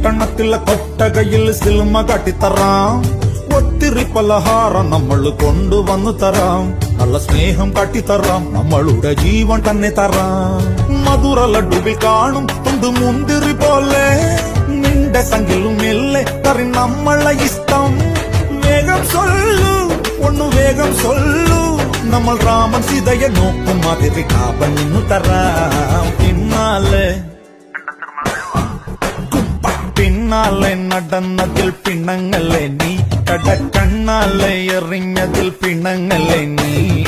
പട്ടണത്തിലെ കൊട്ടകയിൽ സിൽമ കാട്ടിത്തറാം. ഒത്തിരി പലഹാരം നമ്മൾ കൊണ്ടുവന്നു തരാം. നല്ല സ്നേഹം കാട്ടിത്തറാം. നമ്മളുടെ ജീവൻ തന്നെ തരാം. മധുര ലഡുവിൽ കാണും തുണ്ട് മുന്തിരി പോലെ നിന്റെ സംഖിലും മെല്ലെ തറി നമ്മളെ ഇഷ്ടം. വേഗം സൊല്ലു ഒന്നു വേഗം സൊല്ലു. നമ്മൾ രാമൻ സീതയെ നോക്കും മാതിരി കാപ്പൻ നിന്നു തരാം. പിന്നാലെ നടന്നതിൽ പിണങ്ങല്ലേ നീ. കടക്കണ്ണാലെ എറിഞ്ഞതിൽ പിണങ്ങല്ലേ നീ.